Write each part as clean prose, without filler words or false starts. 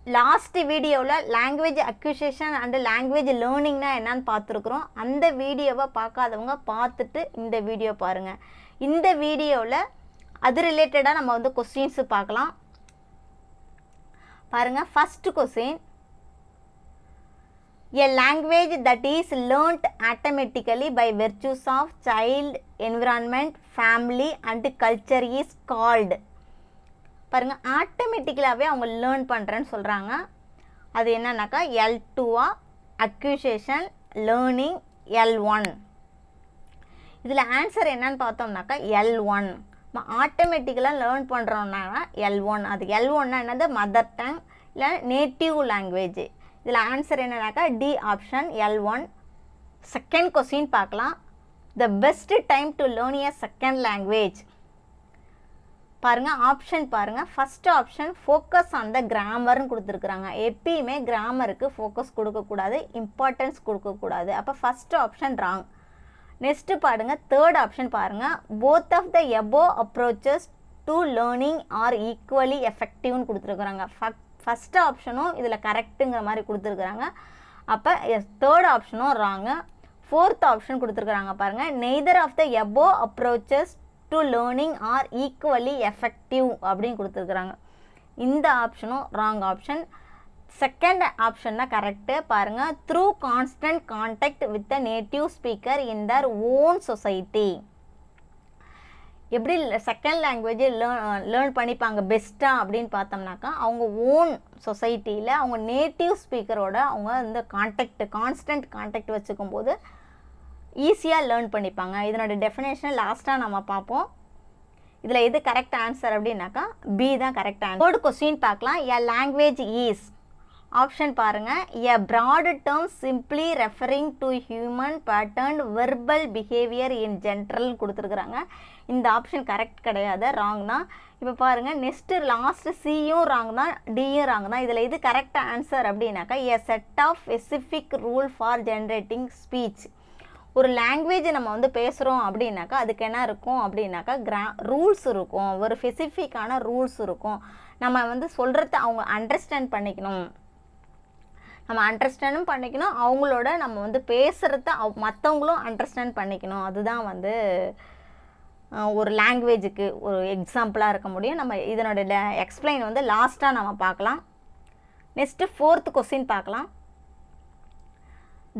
Last வீடியோவில் language அக்யூசியேஷன் and language லேர்னிங்னா என்னன்னு பார்த்துருக்குறோம். அந்த வீடியோவை பார்க்காதவங்க பார்த்துட்டு இந்த வீடியோ பாருங்கள். இந்த வீடியோவில் அது ரிலேட்டடாக நம்ம வந்து கொஸ்டின்ஸு பார்க்கலாம். பாருங்கள், first question, a language that is learnt automatically by virtues of child, environment, family and culture is called. பாருங்க, ஆட்டோமேட்டிக்கலாகவே அவங்க லேர்ன் பண்ணுறேன்னு சொல்கிறாங்க. அது என்னன்னாக்கா L2 அக்யூசியேஷன், லேர்னிங் L1. இதில் ஆன்சர் என்னன்னு பார்த்தோம்னாக்கா L1. ஆட்டோமேட்டிக்கலாக லேர்ன் பண்ணுறோம்னா L1. அது L1னா என்னது, மதர் டங் இல்லை நேட்டிவ் லாங்குவேஜ். இதில் ஆன்சர் என்னன்னாக்கா D option L1. Second question பார்க்கலாம். The best time to learn a second language. பாருங்கள், ஆப்ஷன் பாருங்கள். First option focus on the கிராமர்னு கொடுத்துருக்குறாங்க. எப்பயுமே கிராமருக்கு ஃபோக்கஸ் கொடுக்கக்கூடாது, இம்பார்ட்டன்ஸ் கொடுக்கக்கூடாது. அப்போ ஃபஸ்ட்டு ஆப்ஷன் ராங். நெக்ஸ்ட்டு பாருங்க, தேர்ட் ஆப்ஷன் பாருங்கள். Both of the above approaches to learning are equally எஃபெக்டிவ்னு கொடுத்துருக்குறாங்க. ஃபஸ்ட்டு ஆப்ஷனும் இதில் கரெக்டுங்கிற மாதிரி கொடுத்துருக்குறாங்க. அப்போ தேர்ட் ஆப்ஷனும் ராங்கு. ஃபோர்த் ஆப்ஷன் கொடுத்துருக்குறாங்க பாருங்கள், neither of the above approaches to learning are equally effective அப்படின்னு கொடுத்துருக்குறாங்க. இந்த ஆப்ஷனும் ராங் ஆப்ஷன். செகண்ட் ஆப்ஷன் தான் கரெக்டு. பாருங்கள், through constant contact with the native speaker in their own society. எப்படி செகண்ட் லாங்குவேஜ் லேர்ன் பண்ணிப்பாங்க பெஸ்ட்டாக அப்படின்னு பார்த்தோம்னாக்கா, அவங்க ஓன் சொசைட்டியில் அவங்க நேட்டிவ் ஸ்பீக்கரோட அவங்க இந்த கான்ஸ்டன்ட் கான்டாக்ட் வச்சுக்கும் போது ஈஸியாக லேர்ன் பண்ணிப்பாங்க. இதனோட டெஃபினேஷன் லாஸ்ட்டாக நம்ம பார்ப்போம். இதில் எது கரெக்ட் ஆன்சர் அப்படின்னாக்கா பி தான் கரெக்ட் ஆன்சர். தேர்ட் கொஸ்டின் பார்க்கலாம். A language is. ஆப்ஷன் பாருங்கள், a broad term simply referring to human pattern verbal behaviour in general கொடுத்துருக்குறாங்க. இந்த ஆப்ஷன் கரெக்ட் கிடையாது, ராங் தான். இப்போ பாருங்கள், நெக்ஸ்ட்டு லாஸ்ட்டு சியும் ராங் தான், டியும் ராங் தான். இதில் இது கரெக்ட் ஆன்சர் அப்படின்னாக்கா a set of specific rule for generating speech. ஒரு லாங்குவேஜ் நம்ம வந்து பேசுகிறோம் அப்படின்னாக்கா அதுக்கு என்ன இருக்கும் அப்படின்னாக்கா ரூல்ஸ் இருக்கும், ஒரு ஸ்பெசிஃபிக்கான ரூல்ஸ் இருக்கும். நம்ம வந்து சொல்கிறத அவங்க அண்டர்ஸ்டாண்ட் பண்ணிக்கணும், நம்ம அண்டர்ஸ்டாண்டும் பண்ணிக்கணும், அவங்களோட நம்ம வந்து பேசுகிறத மற்றவங்களும் அண்டர்ஸ்டாண்ட் பண்ணிக்கணும். அதுதான் வந்து ஒரு லாங்குவேஜுக்கு ஒரு எக்ஸாம்பிளாக இருக்க முடியும். நம்ம இதனோட எக்ஸ்பிளைன் வந்து லாஸ்ட்டாக நம்ம பார்க்கலாம். நெக்ஸ்ட்டு ஃபோர்த் கொஸ்டின் பார்க்கலாம்.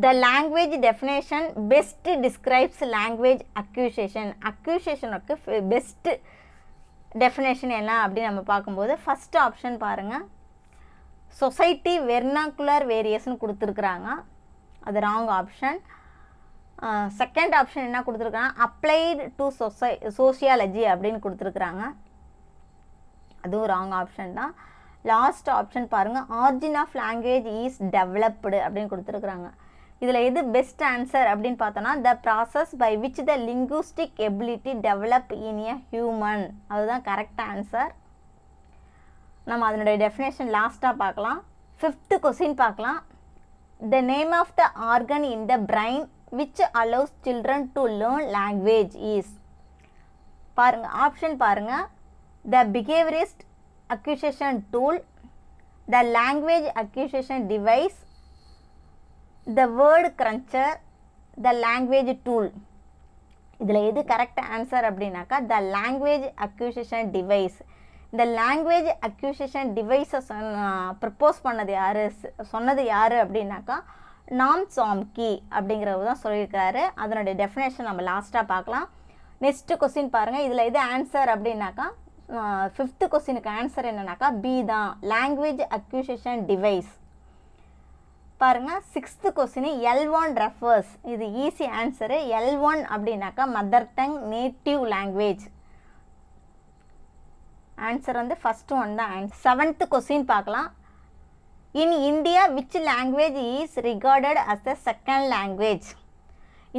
The language definition best describes language accusation. அக்யூசியேஷனுக்கு பெஸ்ட் டெஃபினேஷன் என்ன அப்படின்னு நம்ம பார்க்கும்போது ஃபஸ்ட் ஆப்ஷன் பாருங்கள், சொசைட்டி வெர்னாக்குலர் வேரியஸ்ன்னு கொடுத்துருக்குறாங்க. அது ராங் ஆப்ஷன். செகண்ட் ஆப்ஷன் என்ன கொடுத்துருக்காங்க, அப்ளைடு டு சோசியாலஜி அப்படின்னு கொடுத்துருக்குறாங்க. அதுவும் ராங் ஆப்ஷன் தான். லாஸ்ட் ஆப்ஷன் பாருங்கள், origin of language is developed அப்படின்னு கொடுத்துருக்குறாங்க. இதில் எது பெஸ்ட் ஆன்சர் அப்படின்னு பார்த்தோன்னா the process by which the linguistic ability develop in a human. அதுதான் கரெக்ட் ஆன்சர். நம்ம அதனுடைய டெஃபினேஷன் லாஸ்ட்டாக பார்க்கலாம். ஃபிஃப்த்து கொஸ்டின் பார்க்கலாம். The name of the organ in the brain which allows children to learn language is. பாருங்கள், option பாருங்கள், the behaviourist acquisition tool, the language acquisition device, the word cruncher, the language tool. இதில் எது correct answer அப்படின்னாக்கா த language acquisition device. இந்த language அக்யூசியேஷன் டிவைஸை propose பண்ணது யார், சொன்னது யார் அப்படின்னாக்கா நாம் சாம்கி அப்படிங்கிறவர் தான் சொல்லியிருக்காரு. அதனுடைய டெஃபினேஷன் நம்ம லாஸ்ட்டாக பார்க்கலாம். நெக்ஸ்ட்டு கொஸ்டின் பாருங்கள். இதில் எது ஆன்சர் அப்படின்னாக்கா ஃபிஃப்த்து கொஸ்டினுக்கு ஆன்சர் என்னன்னாக்கா பி தான், லாங்குவேஜ் அக்யூசியேஷன் டிவைஸ். பாருங்கள், சிக்ஸ்த்து கொஸ்டின் L1 ரெஃபர்ஸ். இது ஈஸி ஆன்சரு. L1 அப்படின்னாக்கா mother tongue native language. Answer வந்து ஃபஸ்ட்டு ஒன் தான் ஆன்சர். செவன்த்து கொஸ்டின் பார்க்கலாம். In India which language is regarded as the second language.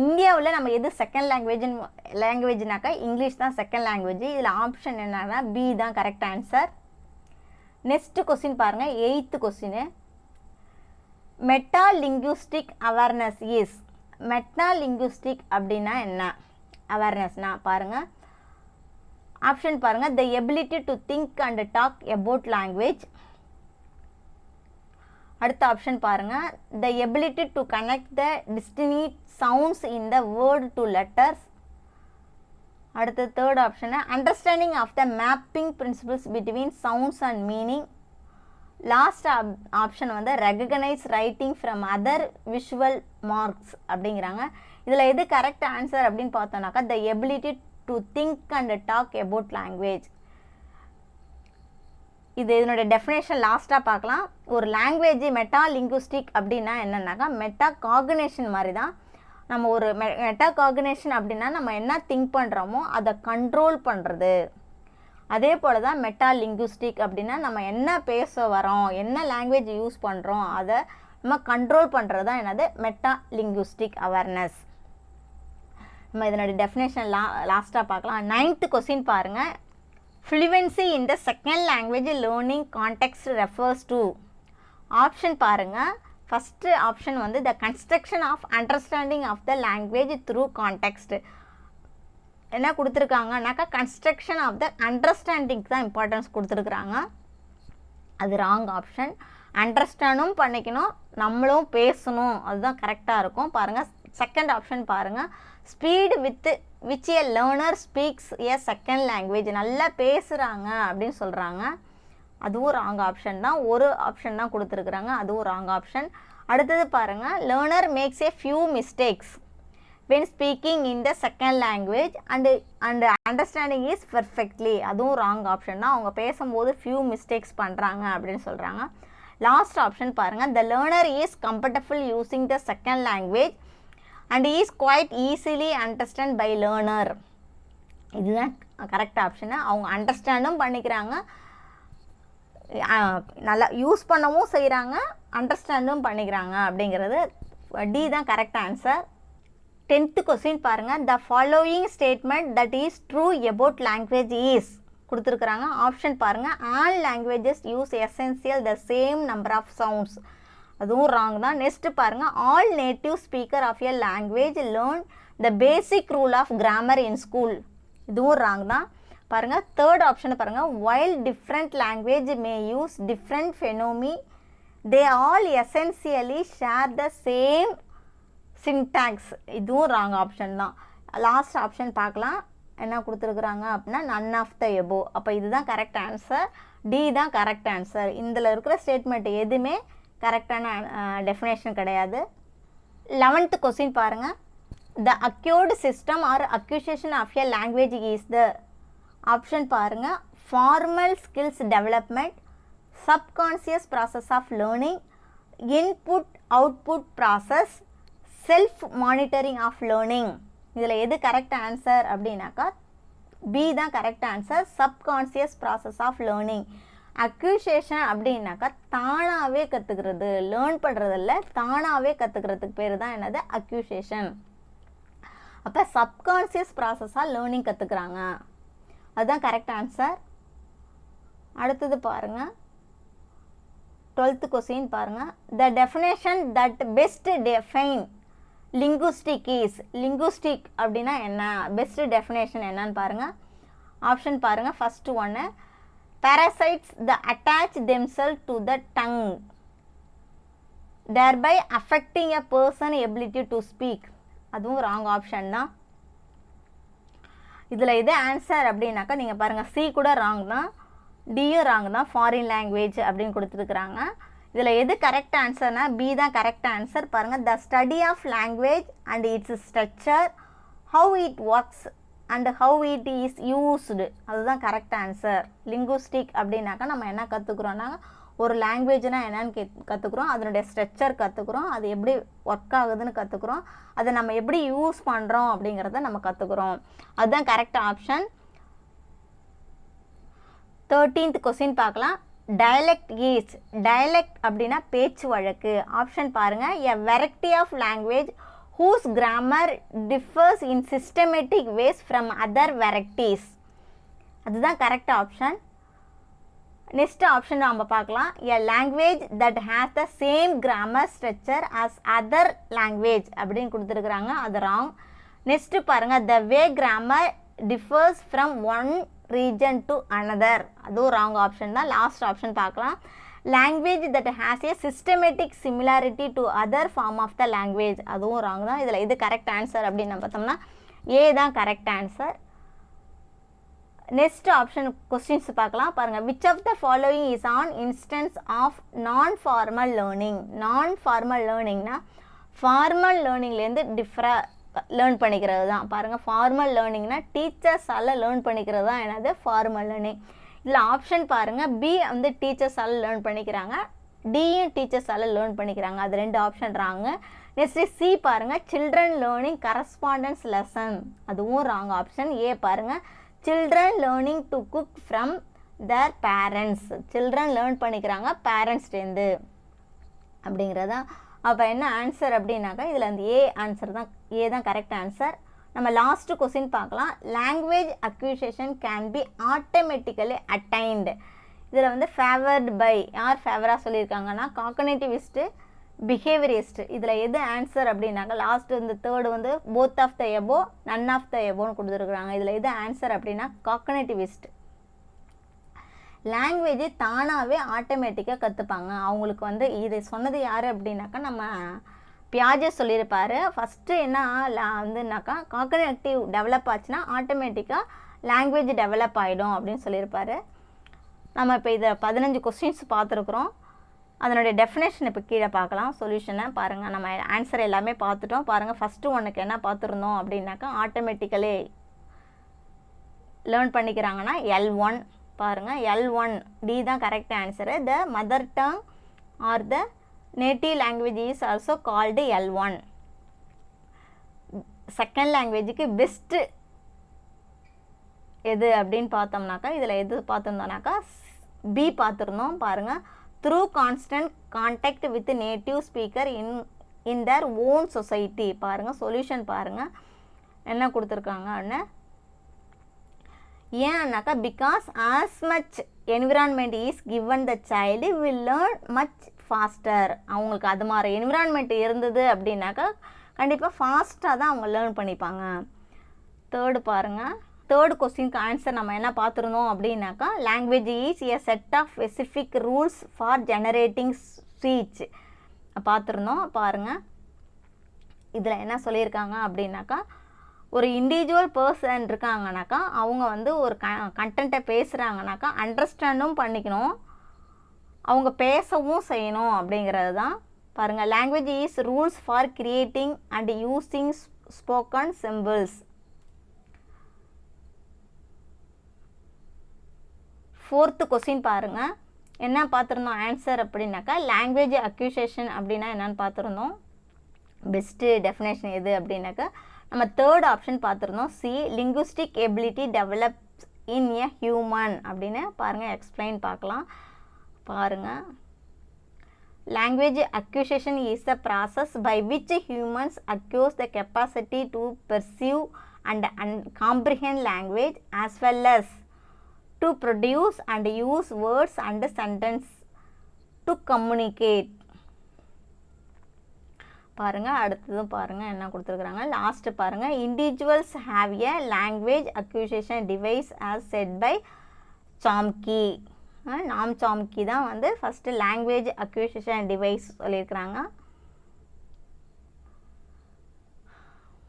இந்தியாவில் நம்ம எது செகண்ட் லாங்குவேஜ்னாக்கா இங்கிலீஷ் தான் செகண்ட் லாங்குவேஜ். இதில் ஆப்ஷன் என்னன்னா பி தான் கரெக்ட் ஆன்சர். நெக்ஸ்ட்டு கொஸ்டின் பாருங்கள், eighth question. Metalinguistic awareness is. Metalinguistic அப்படின்னா என்ன, அவேர்னஸ்னா பாருங்கள், ஆப்ஷன் பாருங்கள், the ability to think and talk about language, அடுத்த ஆப்ஷன் பாருங்கள், the ability to connect the distinct sounds in the word to letters. அடுத்து third option understanding of the mapping principles between sounds and meaning. Last option வந்து recognise writing from other visual marks அப்படிங்கிறாங்க. இதில் எது correct answer அப்படின்னு பார்த்தோன்னாக்கா the ability to think and talk about language. இது இதனுடைய definition லாஸ்ட்டாக பார்க்கலாம். ஒரு லாங்குவேஜ் மெட்டா லிங்குஸ்டிக் அப்படின்னா என்னென்னாக்கா மெட்டா காகுனேஷன் மாதிரி தான். நம்ம ஒரு மெட்டா காகுனேஷன் அப்படின்னா நம்ம என்ன திங்க் பண்ணுறோமோ அதை கண்ட்ரோல் பண்ணுறது. அதே போல் தான் மெட்டா லிங்குஸ்டிக் அப்படின்னா நம்ம என்ன பேச வரோம், என்ன லாங்குவேஜ் யூஸ் பண்ணுறோம் அதை நம்ம கண்ட்ரோல் பண்ணுறது தான் என்னது மெட்டா லிங்குஸ்டிக் அவேர்னஸ். நம்ம இதனுடைய டெஃபினேஷன் லாஸ்ட்டாக பார்க்கலாம். 9th கொஸ்டின் பாருங்கள், fluency in the second language learning context refers to. Option பாருங்கள், ஃபஸ்ட்டு ஆப்ஷன் வந்து the construction of understanding of the language through context. என்ன கொடுத்துருக்காங்கனாக்கா கன்ஸ்ட்ரக்ஷன் ஆஃப் த அண்டர்ஸ்டாண்டிங் தான் இம்பார்ட்டன்ஸ் கொடுத்துருக்குறாங்க. அது ராங் ஆப்ஷன். அண்டர்ஸ்டாண்டும் பண்ணிக்கணும், நம்மளும் பேசணும், அதுதான் கரெக்டாக இருக்கும். பாருங்கள் செகண்ட் ஆப்ஷன் பாருங்கள், speed with which a learner speaks a second language. நல்லா பேசுகிறாங்க அப்படின்னு சொல்கிறாங்க, அதுவும் ராங் ஆப்ஷன் தான். ஒரு ஆப்ஷன் தான் கொடுத்துருக்குறாங்க, அதுவும் ராங் ஆப்ஷன். அடுத்தது பாருங்கள், learner makes a few mistakes when speaking in the second language and understanding is perfectly. அதுவும் ராங் ஆப்ஷன் தான். அவங்க பேசும்போது ஃபியூ மிஸ்டேக்ஸ் பண்ணுறாங்க அப்படின்னு சொல்கிறாங்க. லாஸ்ட் ஆப்ஷன் பாருங்கள், the learner is comfortable using the second language and is quite easily understand by learner. இதுதான் correct option. அவங்க அண்டர்ஸ்டாண்டும் பண்ணிக்கிறாங்க, நல்லா யூஸ் பண்ணவும் செய்கிறாங்க, அண்டர்ஸ்டாண்டும் பண்ணிக்கிறாங்க அப்படிங்கிறது டி தான் கரெக்ட் ஆன்சர். 10th கொஸ்டின் பாருங்கள், the following statement that is true about language is கொடுத்துருக்குறாங்க. ஆப்ஷன் பாருங்கள், all languages use essential the same number of sounds. அதுவும் ராங் தான். நெக்ஸ்ட்டு பாருங்கள், all native speaker of a language learn the basic rule of grammar in school. இதுவும் wrong தான். பாருங்கள் third ஆப்ஷனை பாருங்கள், while different language may use different phoneme they all essentially share the same syntax. இதுவும் wrong option தான். Last option பார்க்கலாம், என்ன கொடுத்துருக்குறாங்க அப்படின்னா நன் ஆஃப் த எபோ. அப்போ இதுதான் கரெக்ட் ஆன்சர், டி தான் கரெக்ட் ஆன்சர். இதில் இருக்கிற ஸ்டேட்மெண்ட் எதுவுமே கரெக்டான டெஃபினேஷன் கிடையாது. 11th கொஸ்டின் பாருங்கள், the acquired system or acquisition of a language is the. Option பாருங்கள், formal skills development, subconscious process of learning, input output process, self monitoring of learning. இதில் எது correct answer அப்படின்னாக்கா B தான் correct answer, subconscious process of learning. Acquisition அப்படின்னாக்கா தானாகவே கற்றுக்கிறது, learn பண்ணுறதில்ல, தானாகவே கற்றுக்கிறதுக்கு பேர் தான் என்னது அக்யூசேஷன். அப்போ சப்கான்சியஸ் ப்ராசஸாக லேர்னிங் கற்றுக்குறாங்க, அதுதான் கரெக்ட் ஆன்சர். அடுத்தது பாருங்கள் 12th கொஸ்டின் பாருங்கள், the definition that best define linguistic is. Linguistic அப்படின்னா என்ன, பெஸ்ட் டெஃபினேஷன் என்னன்னு பாருங்கள். ஆப்ஷன் பாருங்கள், ஃபஸ்ட்டு ஒன்று parasites the attach themselves to the tongue thereby affecting a person ability to speak. அதுவும் ராங் ஆப்ஷன் தான். இதில் எது ஆன்சர் அப்படின்னாக்கா நீங்கள் பாருங்கள் சி கூட ராங் தான், டியும் ராங் தான், ஃபாரின் லாங்குவேஜ் அப்படின்னு கொடுத்துருக்குறாங்க. இதில் எது கரெக்ட் ஆன்சர்னா பி தான் கரெக்ட் ஆன்சர். பாருங்கள், the study of language and its structure, how it works and how it is used, அதுதான் கரெக்ட் ஆன்சர். லிங்குஸ்டிக் அப்படின்னாக்கா நம்ம என்ன கற்றுக்குறோன்னா ஒரு லாங்குவேஜ்னால் என்னென்னு கற்றுக்குறோம், அதனுடைய ஸ்ட்ரக்சர் கற்றுக்குறோம், அது எப்படி ஒர்க் ஆகுதுன்னு கற்றுக்குறோம், அதை நம்ம எப்படி யூஸ் பண்ணுறோம் அப்படிங்கிறத நம்ம கற்றுக்குறோம், அதுதான் கரெக்ட் ஆப்ஷன். 13th கொஸ்டின் பார்க்கலாம். Dialect is. டயலெக்ட் அப்படின்னா பேச்சு வழக்கு. ஆப்ஷன் பாருங்கள், a variety of language whose grammar differs in systematic ways from other varieties. அதுதான் கரெக்ட் ஆப்ஷன். நெக்ஸ்ட் ஆப்ஷன் நம்ம பார்க்கலாம், a language that has the same grammar structure as other language அப்படின்னு கொடுத்துருக்குறாங்க, அது ராங். நெக்ஸ்ட்டு பாருங்கள், the way grammar differs from one region to another, அதுவும் wrong option தான். Last option பார்க்கலாம், language that has a systematic similarity to other form of the language, அதுவும் wrong தான். இதில் இது கரெக்ட் ஆன்சர் அப்படின்னு நம்ம பார்த்தோம்னா ஏ தான் correct answer. Next option questions பார்க்கலாம் பாருங்கள். Which of the following is an instance of non formal learning. Non formal லேர்னிங்னா ஃபார்மல் லேர்னிங்லேருந்து லேர்ன் பண்ணிக்கிறது தான். பாருங்கள், ஃபார்மல் லேர்னிங்னா டீச்சர்ஸால் லேர்ன் பண்ணிக்கிறது தான் என்னது ஃபார்மல் லேர்னிங். இதில் ஆப்ஷன் பாருங்கள், பி வந்து டீச்சர்ஸால் லேர்ன் பண்ணிக்கிறாங்க, டியும் டீச்சர்ஸால் லேர்ன் பண்ணிக்கிறாங்க, அது 2 ஆப்ஷன் ராங்க. நெக்ஸ்ட்டு சி பாருங்கள், சில்ட்ரன் லேர்னிங் கரஸ்பாண்டன்ஸ் லெசன், அதுவும் ராங் ஆப்ஷன். ஏ பாருங்கள், children learning to cook from their parents, children learn பண்ணிக்கிறாங்க பேரண்ட்ஸ்டேருந்து அப்படிங்கிறதா. அப்போ என்ன ஆன்சர் அப்படின்னாக்கா இதில் அந்த ஏ ஆன்சர் தான், ஏ தான் கரெக்ட் ஆன்சர். நம்ம லாஸ்ட்டு கொஸ்டின் பார்க்கலாம். Language acquisition can be automatically attained. இதில் வந்து ஃபேவர்டு பை யார் ஃபேவராக சொல்லியிருக்காங்கன்னா காக்னிட்டிவிஸ்ட்டு, பிஹேவியரிஸ்ட்டு. இதில் எது ஆன்சர் அப்படின்னாக்கா லாஸ்ட்டு இந்த தேர்டு வந்து both of the above, none of the எபோன்னு கொடுத்துருக்குறாங்க. இதில் எது ஆன்சர் அப்படின்னா காக்னிட்டிவிஸ்ட். லாங்குவேஜ் தானாகவே ஆட்டோமேட்டிக்காக கற்றுப்பாங்க. அவங்களுக்கு வந்து இது சொன்னது யார் அப்படின்னாக்கா நம்ம பியாஜே சொல்லியிருப்பார். ஃபஸ்ட்டு என்ன வந்துனாக்கா காக்னிட்டிவ் டெவலப் ஆச்சுன்னா ஆட்டோமேட்டிக்காக லாங்குவேஜ் டெவலப் ஆகிடும் அப்படின்னு சொல்லியிருப்பார். நம்ம இப்போ இதை 15 கொஸ்டின்ஸ் பார்த்துருக்குறோம். அதனுடைய டெஃபினேஷன் இப்போ கீழே பார்க்கலாம். சொல்யூஷனை பாருங்கள், நம்ம ஆன்சர் எல்லாமே பார்த்துட்டோம். பாருங்கள், ஃபஸ்ட்டு ஒன்றுக்கு என்ன பார்த்துருந்தோம் அப்படின்னாக்கா ஆட்டோமேட்டிக்கலி லேர்ன் பண்ணிக்கிறாங்கன்னா L1 பாருங்கள், L1 டி தான் correct answer. The mother tongue or the native language is also called L1. Second லாங்குவேஜுக்கு பெஸ்ட்டு எது அப்படின்னு பார்த்தோம்னாக்கா இதில் எது பார்த்துருந்தோம்னாக்கா பி பார்த்துருந்தோம். பாருங்கள், through constant contact with native speaker in their own society. பாருங்கள், சொல்யூஷன் பாருங்கள் என்ன கொடுத்துருக்காங்க அப்படின்னு. ஏன்னாக்கா because as much environment is given the child will learn much faster. அவங்களுக்கு அது மாதிரி என்விரான்மெண்ட் இருந்தது அப்படின்னாக்கா கண்டிப்பாக ஃபாஸ்ட்டாக தான் அவங்க லேர்ன் பண்ணிப்பாங்க. தேர்டு பாருங்கள், தேர்டு கொஸ்டினுக்கு ஆன்சர் நம்ம என்ன பார்த்துருந்தோம் அப்படின்னாக்கா language is a set of specific rules for generating speech பார்த்துருந்தோம். பாருங்கள், இதில் என்ன சொல்லியிருக்காங்க அப்படின்னாக்கா ஒரு இண்டிவிஜுவல் பர்சன் இருக்காங்கனாக்கா அவங்க வந்து ஒரு கண்டென்ட்டை பேசுகிறாங்கனாக்கா அண்டர்ஸ்டாண்டும் பண்ணிக்கணும், அவங்க பேசவும் செய்யணும் அப்படிங்கிறது தான். பாருங்கள், language is rules for creating and using spoken symbols. Fourth question பாருங்கள், என்ன பார்த்துருந்தோம் ஆன்சர் அப்படின்னாக்கா லாங்குவேஜ் அக்யூசேஷன் அப்படின்னா என்னென்னு பார்த்துருந்தோம். பெஸ்ட்டு டெஃபினேஷன் எது அப்படின்னாக்கா நம்ம தேர்ட் ஆப்ஷன் பார்த்துருந்தோம். C linguistic ability develops in a human அப்படின்னு. பாருங்கள், எக்ஸ்பிளைன் பார்க்கலாம். பாருங்கள், language acquisition is the process by which humans acquire the capacity to perceive and comprehend language as well as to produce and use words and sentence to communicate. பாருங்கள், அடுத்ததும் பாருங்கள் என்ன கொடுத்துருக்குறாங்க. Last பாருங்கள், individuals have a language acquisition device as set by Chomsky. நாம் Chomsky தான் வந்து first language acquisition device சொல்லியிருக்கிறாங்க.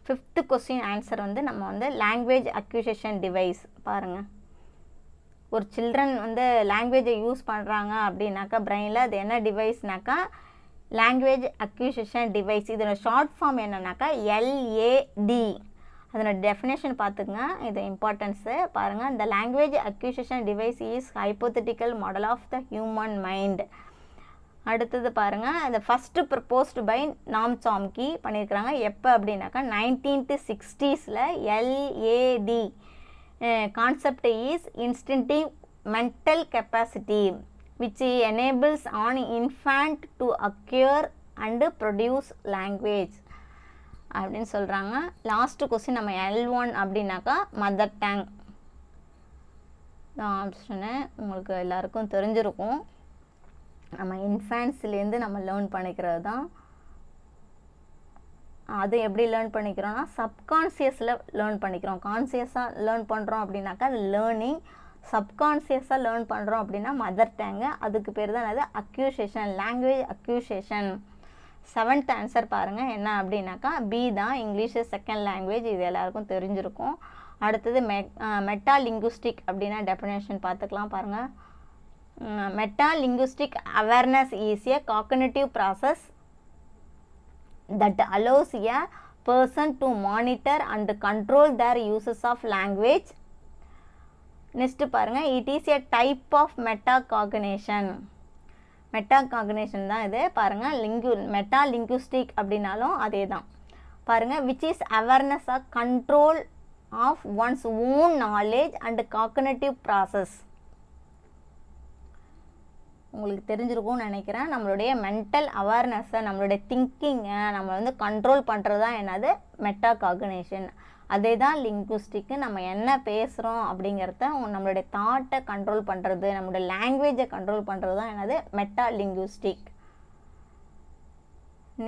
ஃபிஃப்த்து கொஸ்டின் ஆன்சர் வந்து நம்ம வந்து லாங்குவேஜ் அக்யூசேஷன் டிவைஸ். பாருங்கள், ஒரு சில்ட்ரன் வந்து லாங்குவேஜை யூஸ் பண்ணுறாங்க அப்படின்னாக்கா பிரெயினில் அது என்ன டிவைஸ்னாக்கா லாங்குவேஜ் அக்யூசேஷன் டிவைஸ். இதோட ஷார்ட் ஃபார்ம் என்னன்னாக்கா LAD. அதனோட டெஃபினேஷன் பார்த்துக்குங்க, இது இம்பார்ட்டன்ஸு. பாருங்கள், இந்த language acquisition device is hypothetical model of the human mind. அடுத்தது பாருங்கள், இந்த ஃபஸ்ட்டு ப்ரப்போஸ்டு பை நாம் சாம்கி பண்ணியிருக்கிறாங்க. எப்போ அப்படின்னாக்கா 1960s LAD concept is instinctive mental capacity which enables an infant to acquire and produce language அப்படின்னு சொல்கிறாங்க. லாஸ்ட்டு கொஸ்டின் நம்ம L1 அப்படின்னாக்கா மதர் டங் தான் ஆப்ஷனு. உங்களுக்கு எல்லாருக்கும் தெரிஞ்சிருக்கும், நம்ம இன்ஃபேன்ஸ்லேருந்து நம்ம லேர்ன் பண்ணிக்கிறது தான். அது எப்படி லேர்ன் பண்ணிக்கிறோன்னா சப்கான்சியஸில் லேர்ன் பண்ணிக்கிறோம். கான்சியஸாக லேர்ன் பண்ணுறோம் அப்படின்னாக்கா அது லேர்னிங். சப்கான்சியஸாக லேர்ன் பண்ணுறோம் அப்படின்னா மதர் டேங்கு, அதுக்கு பேர் தான் அது accusation, language accusation. 7th answer பாருங்கள் என்ன அப்படின்னாக்கா பி தான், இங்கிலீஷ் செகண்ட் லாங்குவேஜ். இது எல்லாருக்கும் தெரிஞ்சிருக்கும். அடுத்தது மெட்டா லிங்குஸ்டிக் அப்படின்னா டெஃபினேஷன் பார்த்துக்கலாம் பாருங்கள். Meta linguistic awareness is a cognitive process that allows a person to monitor and control their uses of language. Next பாருங்கள், it is a type of meta cognition. Meta cognition தான் இது பாருங்கள். Meta linguistic அப்படின்னாலும் அதே தான் பாருங்கள். Which is awareness of control of one's own knowledge and cognitive process. உங்களுக்கு தெரிஞ்சிருக்கும்னு நினைக்கிறேன். நம்மளுடைய மென்டல் அவேர்னஸை, நம்மளுடைய திங்கிங்கை நம்ம வந்து கண்ட்ரோல் பண்ணுறது தான் என்னது மெட்டா காக்னிஷன். அதே தான் லிங்குஸ்டிக்கு. நம்ம என்ன பேசுகிறோம் அப்படிங்கிறத நம்மளுடைய தாட்டை கண்ட்ரோல் பண்ணுறது, நம்மளுடைய லாங்குவேஜை கண்ட்ரோல் பண்ணுறது தான் என்னது மெட்டா லிங்குஸ்டிக்.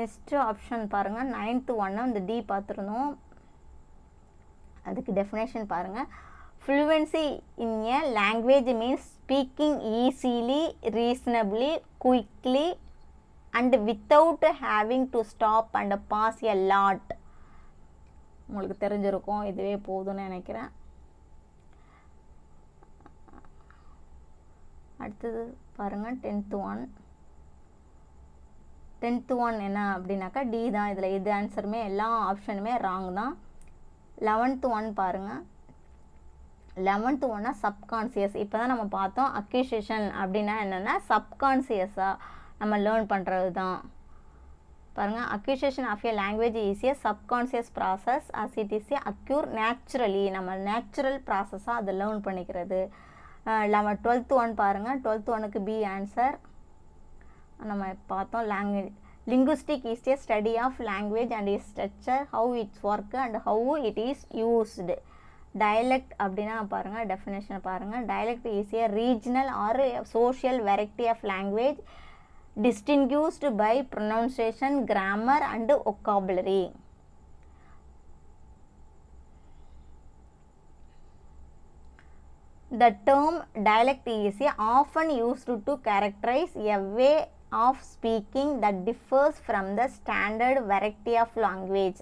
நெக்ஸ்ட்டு ஆப்ஷன் பாருங்கள். 9th ஒன்று இந்த டி பார்த்துருந்தோம். அதுக்கு டெஃபினேஷன் பாருங்கள். Fluency in a language means speaking easily, reasonably, quickly and without having to stop and pause a lot. உங்களுக்கு தெரிஞ்சிருக்கும், இதுவே போதும்னு நினைக்கிறேன். அடுத்தது பாருங்கள் 10th ஒன் என்ன அப்படின்னாக்கா டி தான். இதில் இது ஆன்சருமே எல்லா ஆப்ஷனுமே ராங் தான். 11th ஒன் பாருங்கள். 11th ஒன்னா சப்கான்சியஸ். இப்போ தான் நம்ம பார்த்தோம் அக்யூசேஷன் அப்படின்னா என்னென்னா சப்கான்சியஸாக நம்ம லேர்ன் பண்ணுறது தான் பாருங்கள். Acquisition of a language is a subconscious process as it is a acquire naturally. நம்ம நேச்சுரல் ப்ராசஸாக அதை லேர்ன் பண்ணிக்கிறது. 12th ஒன் பாருங்கள். 12th ஒனுக்கு பி ஆன்சர் நம்ம பார்த்தோம். Linguistic is a study of language and is structure, how its work and how it is used. Dialect அப்படின்னா பாருங்கள் டெஃபினேஷன் பாருங்கள். Dialect is a regional or social variety of language distinguished by pronunciation, grammar and vocabulary. The term dialect is often used to characterize a way of speaking that differs from the standard variety of language.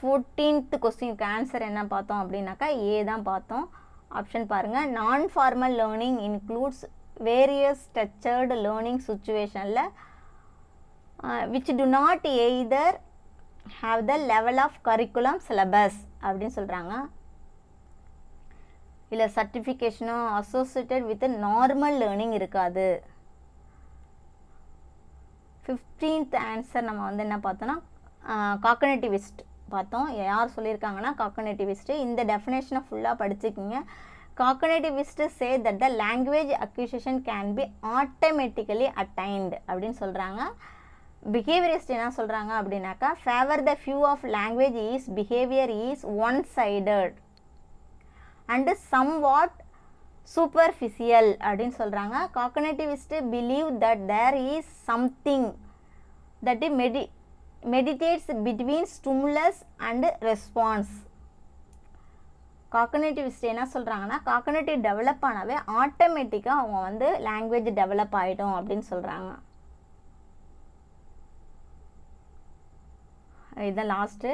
14th கொஸ்டினுக்கு answer என்ன பார்த்தோம் அப்படின்னாக்கா ஏ தான் பார்த்தோம். Option பாருங்கள். Non formal learning includes various structured learning சுச்சுவேஷனில் which do not either have the level of curriculum syllabus அப்படின்னு சொல்கிறாங்க. இல்லை சர்டிஃபிகேஷனோ அசோசியேட்டட் வித் நார்மல் லேர்னிங் இருக்காது. 15th ஆன்சர் நம்ம வந்து என்ன பார்த்தோன்னா காக்னிட்டிவிஸ்ட் பார்த்தோம். யார் சொல்லியிருக்காங்கன்னா காக்னிட்டிவிஸ்ட்டு. இந்த டெஃபினேஷனை ஃபுல்லாக படிச்சுக்கிங்க. Cognitivist say that the language acquisition can be automatically attained அப்படின்னு சொல்கிறாங்க. பிஹேவியரிஸ்ட் என்ன சொல்கிறாங்க அப்படின்னாக்கா favour the view of language is behaviour is one sided and somewhat superficial அப்படின்னு சொல்கிறாங்க. Cognitivist believe that there is something that mediates between stimulus and response. Cognitivist என்ன சொல்கிறாங்கன்னா cognitive develop ஆனாவே ஆட்டோமேட்டிக்காக அவங்க வந்து லாங்குவேஜ் டெவலப் ஆகிடும் அப்படின்னு சொல்கிறாங்க. இதுதான் லாஸ்ட்டு.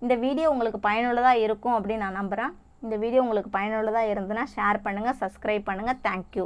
இந்த வீடியோ உங்களுக்கு பயனுள்ளதாக இருக்கும் அப்படின்னு நான் நம்புகிறேன். இந்த வீடியோ உங்களுக்கு பயனுள்ளதாக இருந்ததுன்னா ஷேர் பண்ணுங்கள், சப்ஸ்கிரைப் பண்ணுங்கள். தேங்க்யூ.